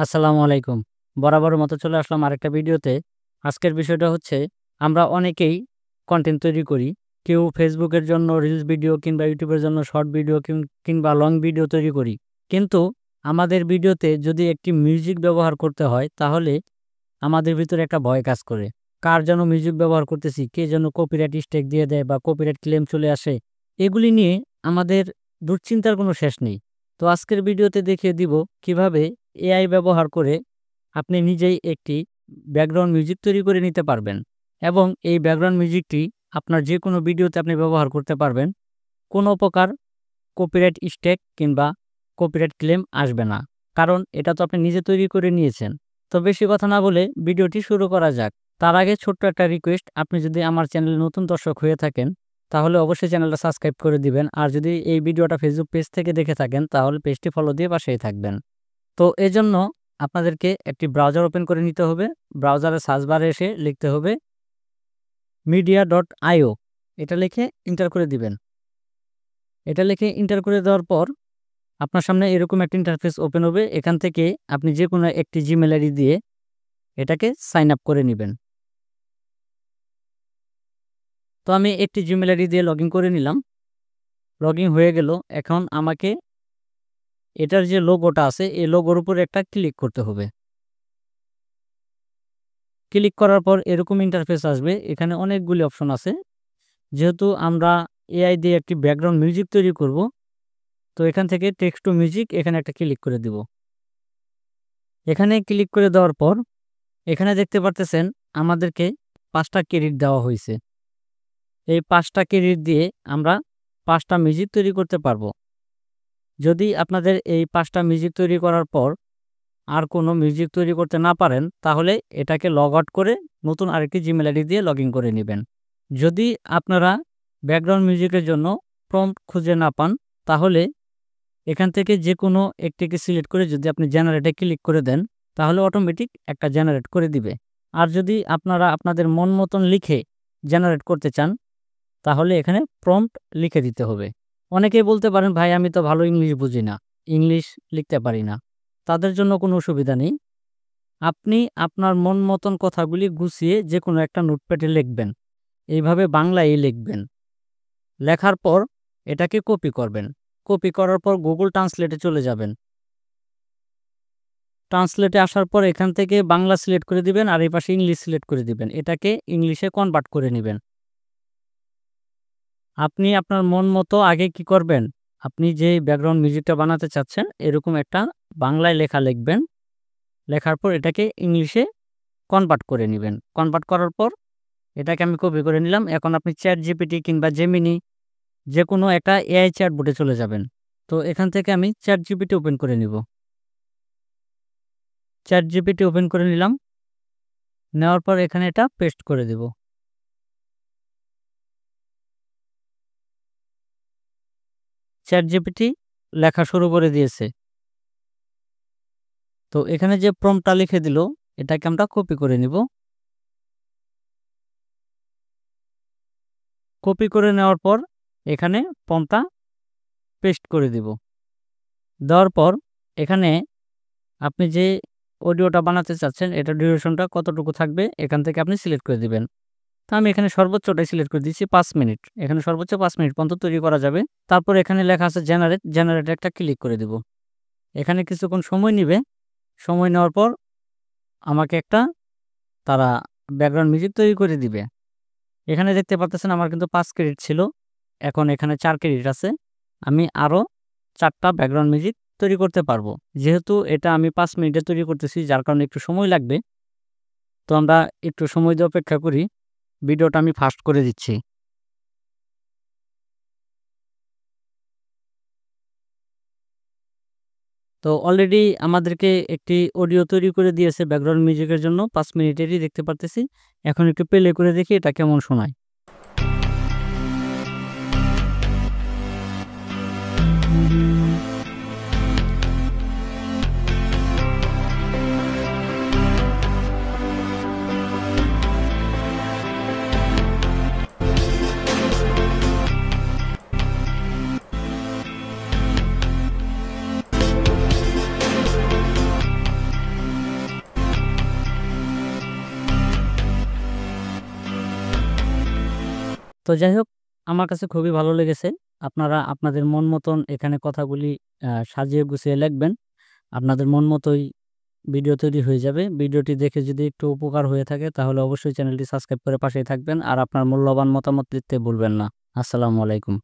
আসসালামু আলাইকুম। বরাবরের মতো চলে আসলাম আরেকটা ভিডিওতে। আজকের বিষয়টা হচ্ছে আমরা অনেকেই কনটেন্ট তৈরি করি। কেউ Facebook এর জন্য রিলস ভিডিও কিংবা YouTube এর জন্য শর্ট ভিডিও কিংবা লং ভিডিও তৈরি করি। কিন্তু আমাদের ভিডিওতে যদি একটি মিউজিক ব্যবহার করতে হয় তাহলে আমাদের ভিতরে একটা ভয় কাজ করে। কার যেন মিউজিক ব্যবহার করতেছি, কে যেন কপিরাইট স্ট্রাইক দিয়ে দেয় বা কপিরাইট ক্লেম চলে আসে। এগুলি নিয়ে আমাদের দুশ্চিন্তার কোনো শেষ নেই। তো আজকের ভিডিওতে দেখিয়ে দিব কিভাবে এআই ব্যবহার করে আপনি নিজেই একটি ব্যাকগ্রাউন্ড মিউজিক তৈরি করে নিতে পারবেন এবং এই ব্যাকগ্রাউন্ড মিউজিকটি আপনার যে কোনো ভিডিওতে আপনি ব্যবহার করতে পারবেন। কোনো প্রকার কপিরাইট স্ট্রাইক কিংবা কপিরাইট ক্লেম আসবে না, কারণ এটা তো আপনি নিজে তৈরি করে নিয়েছেন। তো বেশি কথা না বলে ভিডিওটি শুরু করা যাক। তার আগে ছোট্ট একটা রিকোয়েস্ট, আপনি যদি আমার চ্যানেলে নতুন দর্শক হয়ে থাকেন তাহলে অবশ্যই চ্যানেলটা সাবস্ক্রাইব করে দিবেন, আর যদি এই ভিডিওটা ফেসবুক পেজ থেকে দেখে থাকেন তাহলে পেজটি ফলো দিয়ে পাশেই থাকবেন। তো এজন্য আপনাদেরকে একটি ব্রাউজার ওপেন করে নিতে হবে। ব্রাউজারে সার্চ বারে এসে লিখতে হবে media.io। এটা লিখে এন্টার করে দিবেন। এটা লিখে এন্টার করে দেওয়ার পর আপনার সামনে এরকম একটা ইন্টারফেস ওপেন হবে। এখান থেকে আপনি যে কোনো একটি জিমেল আইডি দিয়ে এটাকে সাইন আপ করে নেবেন। তো আমি একটি জিমেল আইডি দিয়ে লগ ইন করে নিলাম। লগ ইন হয়ে গেল। এখন আমাকে এটার যে লোগোটা আছে এই লোগোর উপরে একটা ক্লিক করতে হবে। ক্লিক করার পর এরকম ইন্টারফেস আসবে। এখানে অনেকগুলি অপশন আছে। যেহেতু আমরা এআই দিয়ে একটি ব্যাকগ্রাউন্ড মিউজিক তৈরি করব, তো এখান থেকে টেক্সট টু মিউজিক এখানে একটা ক্লিক করে দিব। এখানে ক্লিক করে দেওয়ার পর এখানে দেখতে পারতেছেন আমাদেরকে 5টা ক্রেডিট দেওয়া হয়েছে। এই 5টা ক্রেডিট দিয়ে আমরা 5টা মিউজিক তৈরি করতে পারবো। যদি আপনাদের এই 5টা মিউজিক তৈরি করার পর আর কোনো মিউজিক তৈরি করতে না পারেন তাহলে এটাকে লগ আউট করে নতুন আরেকটি জিমেল আইডি দিয়ে লগ ইন করে নেবেন। যদি আপনারা ব্যাকগ্রাউন্ড মিউজিকের জন্য প্রম্পট খুঁজে না পান তাহলে এখান থেকে যে কোনো একটিকে সিলেক্ট করে যদি আপনি জেনারেটে ক্লিক করে দেন তাহলে অটোমেটিক একটা জেনারেট করে দিবে। আর যদি আপনারা আপনাদের মন মতন লিখে জেনারেট করতে চান তাহলে এখানে প্রম্পট লিখে দিতে হবে। অনেকেই বলতে পারেন, ভাই আমি তো ভালো ইংলিশ বুঝি না, ইংলিশ লিখতে পারি না। তাদের জন্য কোনো অসুবিধা নেই। আপনি আপনার মন মতন কথাগুলি গুছিয়ে যে কোনো একটা নোটপ্যাডে লিখবেন। এইভাবে বাংলায় লিখবেন। লেখার পর এটাকে কপি করবেন। কপি করার পর গুগল ট্রান্সলেটে চলে যাবেন। ট্রান্সলেটে আসার পর এখান থেকে বাংলা সিলেক্ট করে দিবেন আর এই পাশে ইংলিশ সিলেক্ট করে দিবেন। এটাকে ইংলিশে কনভার্ট করে নেবেন। আপনি আপনার মন মতো আগে কি করবেন, আপনি যে ব্যাকগ্রাউন্ড মিউজিকটা বানাতে চাচ্ছেন এরকম একটা বাংলায় লেখা লিখবেন। লেখার পর এটাকে ইংলিশে কনভার্ট করে নেবেন। কনভার্ট করার পর এটাকে আমি কপি করে নিলাম। এখন আপনি চ্যাট জিপিটি কিংবা জেমিনি যে কোনো একটা এআই চ্যাটবটে চলে যাবেন। তো এখান থেকে আমি চ্যাট জিপিটি ওপেন করে নিব। চ্যাট জিপিটি ওপেন করে নিলাম। নেওয়ার পর এখানে এটা পেস্ট করে দেব। চ্যাট জিপিটি লেখা শুরু করে দিয়েছে। তো এখানে যে প্রম্পটটা লিখে দিল এটাকে আমরা কপি করে নিব। কপি করে নেওয়ার পর এখানে প্রম্পটটা পেস্ট করে দিব। দেওয়ার পর এখানে আপনি যে অডিওটা বানাতে চাচ্ছেন এটা ডিউরেশনটা কতটুকু থাকবে এখান থেকে আপনি সিলেক্ট করে দিবেন। তো আমি এখানে সর্বোচ্চটাই সিলেক্ট করে দিচ্ছি 5 মিনিট। এখানে সর্বোচ্চ 5 মিনিট পর্যন্ত তৈরি করা যাবে। তারপর এখানে লেখা আছে জেনারেটে একটা ক্লিক করে দিব। এখানে কিছুক্ষণ সময় নেবে। সময় নেওয়ার পর আমাকে একটা তারা ব্যাকগ্রাউন্ড মিউজিক তৈরি করে দিবে। এখানে দেখতে পাচ্ছেন আমার কিন্তু 5 ক্রেডিট ছিল, এখন এখানে 4 ক্রেডিট আছে। আমি আরও 4টা ব্যাকগ্রাউন্ড মিউজিক তৈরি করতে পারবো। যেহেতু এটা আমি 5 মিনিটে তৈরি করতেছি যার কারণে একটু সময় লাগবে। তো আমরা একটু সময় দিয়ে অপেক্ষা করি। ভিডিওটা আমি ফাস্ট করে দিচ্ছি। তো অলরেডি আমাদেরকে একটি অডিও তৈরি করে দিয়েছে ব্যাকগ্রাউন্ড মিউজিকের জন্য 5 মিনিটেরই দেখতে পারতেছি। এখন একটু প্লে করে দেখি এটা কেমন শোনায়। তো যাই হোক, আমার কাছে খুবই ভালো লেগেছে। আপনারা আপনাদের মন মতন এখানে কথাগুলি সাজিয়ে গুছিয়ে লিখবেন। আপনাদের মন মতোই ভিডিও তৈরি হয়ে যাবে। ভিডিওটি দেখে যদি একটু উপকার হয়ে থাকে তাহলে অবশ্যই চ্যানেলটি সাবস্ক্রাইব করে পাশেই থাকবেন। আর আপনার মূল্যবান মতামত দিতে ভুলবেন না। আসসালামু আলাইকুম।